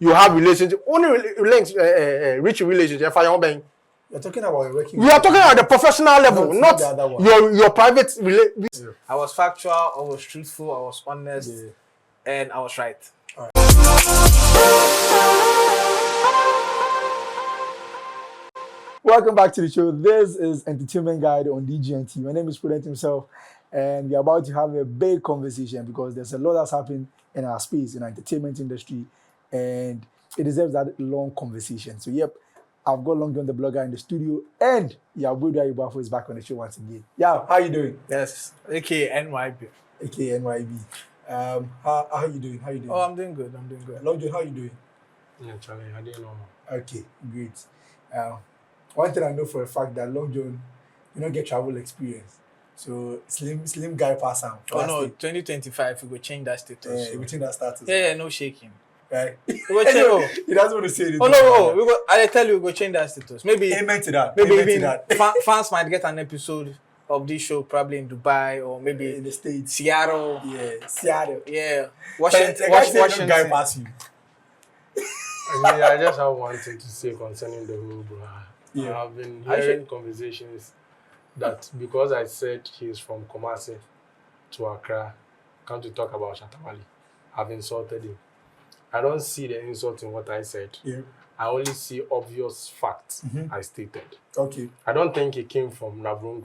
you have relationship. Only links, rich relationship. You're talking about a working. We are talking about the professional level, not the other one. your private relationship. I was factual, I was truthful, I was honest, and I was right. All right. Welcome back to the show. This is Entertainment Guide on DGNT. My name is Prudent himself, and we're about to have a big conversation because there's a lot that's happened in our space, in our entertainment industry, and it deserves that long conversation. So, yep, I've got Long John the blogger in the studio, and Yabudu Ayubafo is back on the show once again. Yeah, how you doing? Yes, AKNYB. AKNYB. How are you doing? How you doing? Oh, I'm doing good. Long John, how you doing? Yeah, Charlie, I didn't know. Okay, great. One thing I know for a fact that Long John, you don't get travel experience. So slim guy pass out. Oh no, 2025 we will change that status. Yeah, we change that status. Yeah, no shaking. Right. We will change. He doesn't want to say it. Oh no, we go. I tell you, we go change that status. Maybe. Amen to that. Maybe Amen even to that. fans might get an episode of this show probably in Dubai or maybe in the States. Seattle. Yeah, Seattle. Yeah, Washington. Washington guy pass you. I just have one thing to say concerning the whole bro. Yeah. I've been hearing conversations that because I said he's from Kumasi to Accra, come to talk about Shatawale, I've insulted him. I don't see the insult in what I said. Yeah. I only see obvious facts I stated. Okay. I don't think he came from Navrungu.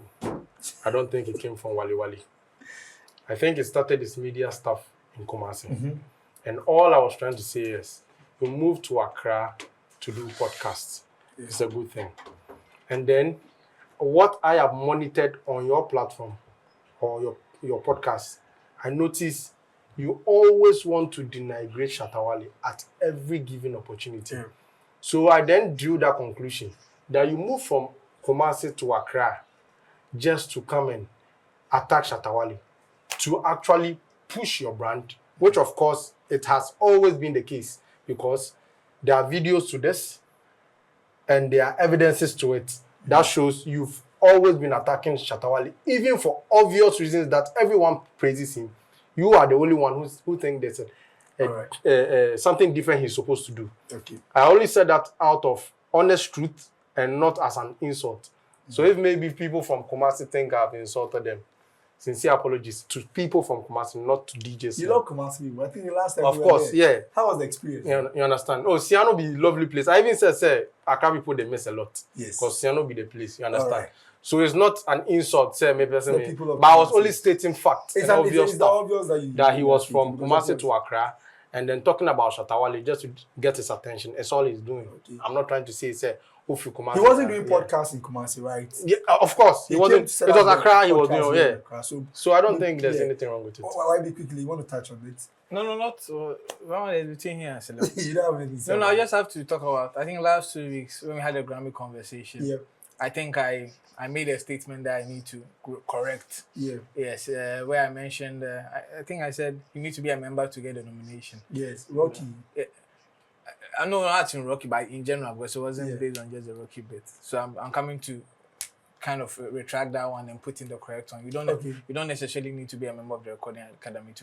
I don't think he came from Wali Wali. I think he started his media stuff in Kumasi. And all I was trying to say is, we moved to Accra to do podcasts. Yeah. It's a good thing. And then, what I have monitored on your platform or your podcast, I notice you always want to denigrate Shatawale at every given opportunity. Yeah. So I then drew that conclusion that you move from Kumasi to Accra just to come and attack Shatawale, to actually push your brand, which of course it has always been the case because there are videos to this and there are evidences to it that shows you've always been attacking Shatawale, even for obvious reasons that everyone praises him. You are the only one who think there's something different he's supposed to do. Okay. I only said that out of honest truth and not as an insult. So if maybe people from Kumasi think I've insulted them, sincere apologies to people from Kumasi, not to DJs. You love Kumasi, but I think the last time of course, yeah. How was the experience? You understand? Oh, Siano be a lovely place. I even said, Accra people, they miss a lot. Yes. Because Siano be the place, you understand? Right. So it's not an insult, say, maybe but Kumasi. I was only stating facts and obvious it's stuff. obvious that he was from Kumasi to Accra. And then talking about Shatawale just to get his attention. That's all he's doing. Okay. I'm not trying to say Kumasi. He wasn't doing podcasts in Kumasi, right? Yeah, of course. He wasn't. It was Accra he was doing, yeah. Accra. So I don't think there's anything wrong with it. Why be quickly? You want to touch on it? No, not. One is between here and Sela. You don't have anything. No, I just have to talk about. I think last 2 weeks when we had a Grammy conversation. Yeah. I think I made a statement that I need to correct. Yeah. Yes, where I mentioned, I think I said you need to be a member to get a nomination. Yes, Rocky. I know not in Rocky, but in general, because it wasn't based on just the Rocky bit. So I'm coming to kind of retract that one and put in the correct one. You don't necessarily need to be a member of the Recording Academy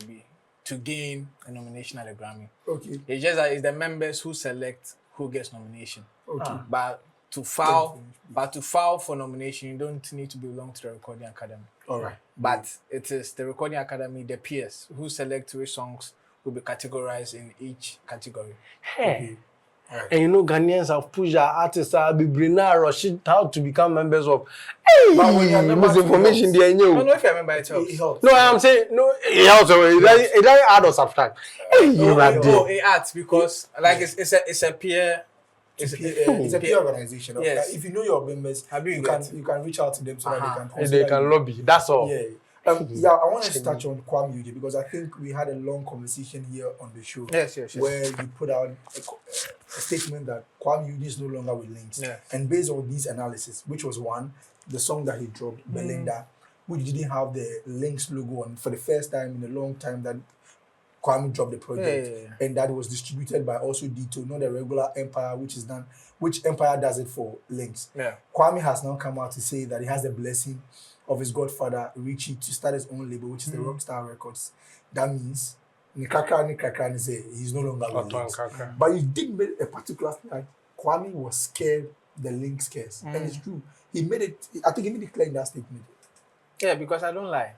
to gain a nomination at the Grammy. Okay. It's just that it's the members who select who gets nomination. Okay. But to file for nomination, you don't need to belong to the Recording Academy. All right. But it is the Recording Academy, the peers, who select which songs will be categorized in each category. Hey. Okay. Right. And you know, Ghanaians have pushed our artists, Bibrina, Rashid, how to become members of. Hey, misinformation there. I don't know if you remember it helps. No, I'm saying no. It helps. It doesn't add or subtract. It adds because it's a peer. It's a peer organization. Yes. If you know your members, you can reach out to them so that they can lobby. That's all. Yeah. I want to touch on Kuami Eugene because I think we had a long conversation here on the show. Yes. Where you put out a statement that Kuami Eugene is no longer with Lynx. Yeah. And based on these analysis, which was one, the song that he dropped, Belinda, which didn't have the Lynx logo on for the first time in a long time that Kuami dropped the project, and that was distributed by also D2, not the regular Empire, which Empire does it for Lynx. Yeah. Kuami has now come out to say that he has the blessing of his godfather Richie to start his own label, which is the Rockstar Records. That means Nikaka, say he's no longer with Lynx. But you did make a particular thing like Kuami was scared the Lynx case. And it's true. He made it, I think he made it clear in that statement. Yeah, because I don't lie.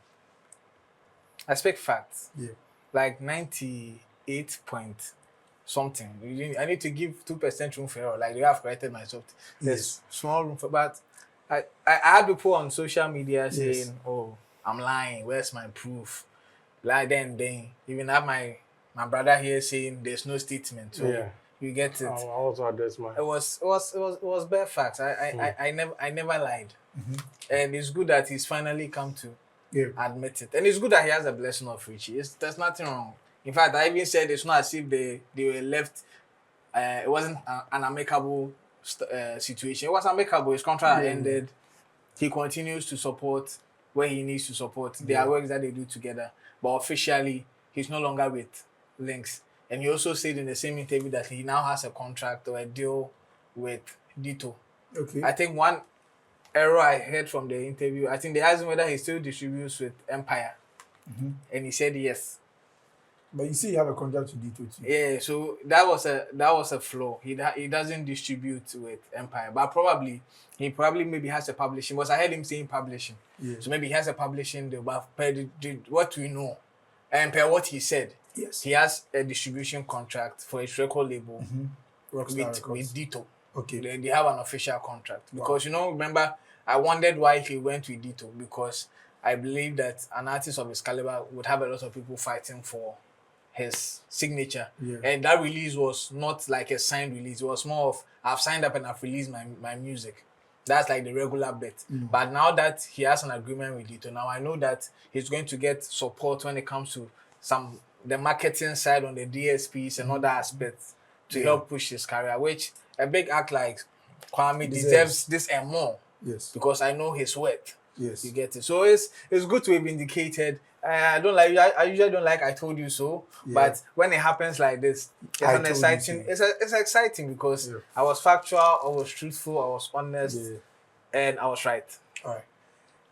I speak facts. Yeah. Like 98 point something. I need to give 2% room for error. Like, you have corrected myself. There's small room for, but I had people on social media saying, "Oh, I'm lying. Where's my proof?" Like then even have my brother here saying there's no statement. So you get it. I also address mine. It was bare facts. I never lied, and it's good that he's finally come to admit it. And it's good that he has a blessing of Richie. There's nothing wrong. In fact, I even said it's not as if they were left. It wasn't an amicable situation. It was amicable. His contract ended. He continues to support where he needs to support. There are works that they do together. But officially, he's no longer with Lynx. And he also said in the same interview that he now has a contract or a deal with Ditto. Okay. I think one error I heard from the interview, I think they asked him whether he still distributes with Empire. And he said yes. But you see, you have a contract with Ditto too. Yeah, so that was a flaw. He doesn't distribute with Empire, but he probably maybe has a publishing. Because I heard him saying publishing. Yeah. So maybe he has a publishing deal. But what we know, and per what he said, he has a distribution contract for his record label with Ditto. Okay. They have an official contract because remember, I wondered why he went with Ditto because I believe that an artist of his caliber would have a lot of people fighting for his signature. And that release was not like a signed release. It was more of, I've signed up and I've released my music. That's like the regular bit. But now that he has an agreement with Ditto, now I know that he's going to get support when it comes to the marketing side on the DSPs and other aspects to help push his career, which a big act like Kuami deserves this and more. Yes. Because I know his worth. Yes. You get it. So it's good to have indicated. I usually don't like I told you so, but when it happens like this, it's exciting because I was factual, I was truthful, I was honest, and I was right. All right.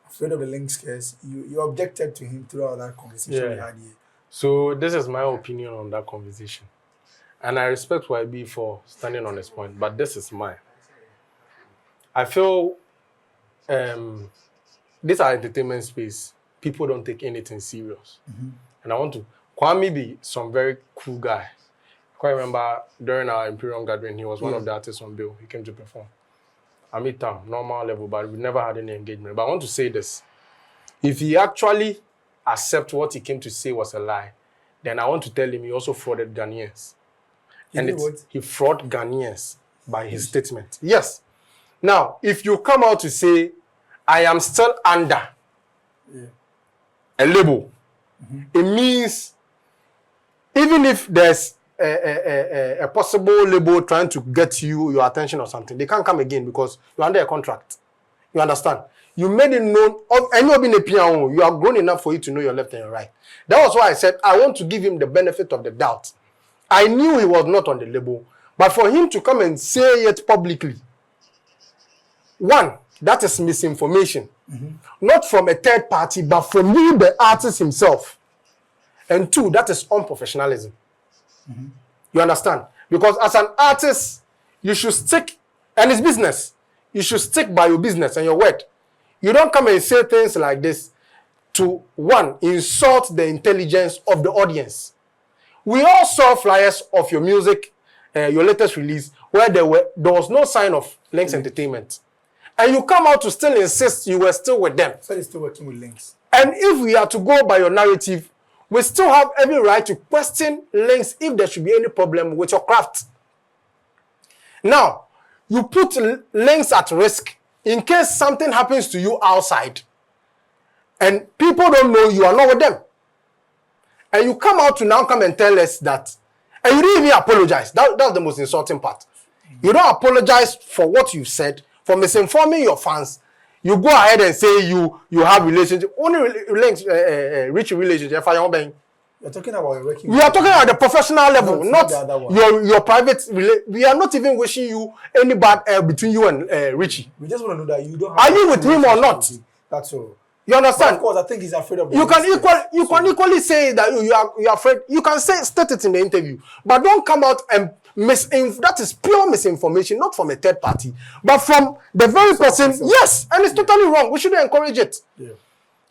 Afraid of the Lynx case, you objected to him throughout that conversation we had here. So this is my opinion on that conversation. And I respect YB for standing on his point, but this is mine. I feel this is our entertainment space. People don't take anything serious. And I want to... Kuami be some very cool guy. I quite remember during our Imperium gathering, he was one of the artists on bill. He came to perform. I meet him, normal level, but we never had any engagement. But I want to say this. If he actually accepts what he came to say was a lie, then I want to tell him he also frauded Ghanaians. He fraud Ghanaians by his statement. Yes. Now, if you come out to say, I am still under a label, it means even if there's a possible label trying to get your attention or something, they can't come again because you're under a contract. You understand? You made it known, and you are grown enough for you to know your left and your right. That was why I said I want to give him the benefit of the doubt. I knew he was not on the label, but for him to come and say it publicly, one, that is misinformation. Not from a third party, but from you, the artist himself. And two, that is unprofessionalism. You understand? Because as an artist, you should stick, and it's business, you should stick by your business and your word. You don't come and say things like this to, one, insult the intelligence of the audience. We all saw flyers of your music, your latest release, where there was no sign of Lynx Entertainment. And you come out to still insist you were still with them. So he's still working with Lynx. And if we are to go by your narrative, we still have every right to question Lynx if there should be any problem with your craft. Now, you put Lynx at risk in case something happens to you outside. And people don't know you are not with them. And you come out to now come and tell us that. And you didn't even apologize. That's the most insulting part. You don't apologize for what you said, for misinforming your fans. You go ahead and say you have relationship. Only Lynx, rich relationship. You're talking about working. We are talking at the professional level, not your private. We are not even wishing you any bad air between you and Richie. We just want to know that you don't have. Are you with him or not? That's all. You understand? But of course, I think he's afraid of the You can Lynx can equally say that you are afraid. You can state it in the interview, but don't come out and that is pure misinformation, not from a third party, but from the very person. Yes, and it's totally wrong. We shouldn't encourage it. Yeah.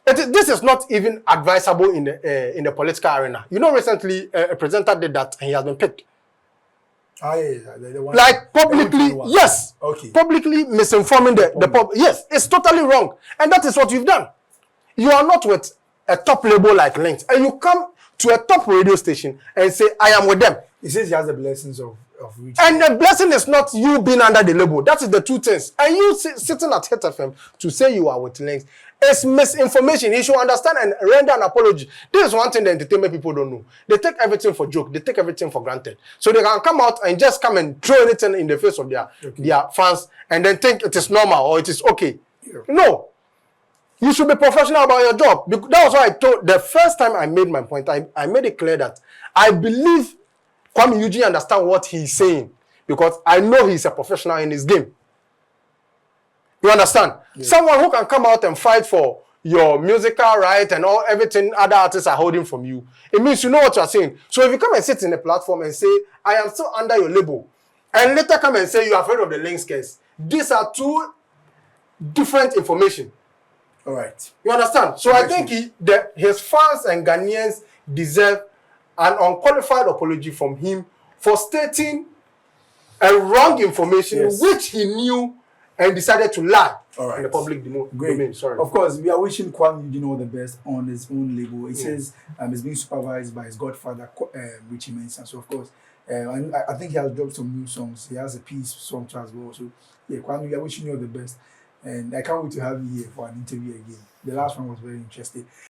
This is not even advisable in the political arena. You know, recently a presenter did that and he has been picked. Ah, yeah. The one, Like publicly, yes. Okay. Publicly misinforming the public. Yes, it's totally wrong. And that is what you've done. You are not with a top label like Lynx, and you come to a top radio station and say, I am with them. He says he has the blessings of reaching. And the blessing is not you being under the label. That is the two things. And you sitting at Hit FM to say you are with Lynx, it's misinformation. He should understand and render an apology. This is one thing the entertainment people don't know. They take everything for joke. They take everything for granted. So they can come out and just come and throw anything in the face of their fans and then think it is normal or it is okay. Yeah. No. You should be professional about your job. That was why I told, the first time I made my point, I made it clear that I believe Kuami Eugene understands what he's saying because I know he's a professional in his game. You understand? Yeah. Someone who can come out and fight for your musical right and everything other artists are holding from you. It means you know what you're saying. So if you come and sit in a platform and say, I am still under your label, and later come and say you are afraid of the Lynx case, these are two different information. All right. You understand? So I think his fans and Ghanaians deserve an unqualified apology from him for stating a wrong information which he knew and decided to lie in the public domain. Sorry. Of course, we are wishing Kuami Eugene all the best on his own label. It says it's being supervised by his godfather, Richie Mensah. So of course, and I think he has dropped some new songs. He has a peace song too as well. So yeah, Kuami, we are wishing you all the best. And I can't wait to have you here for an interview again. The last one was very interesting.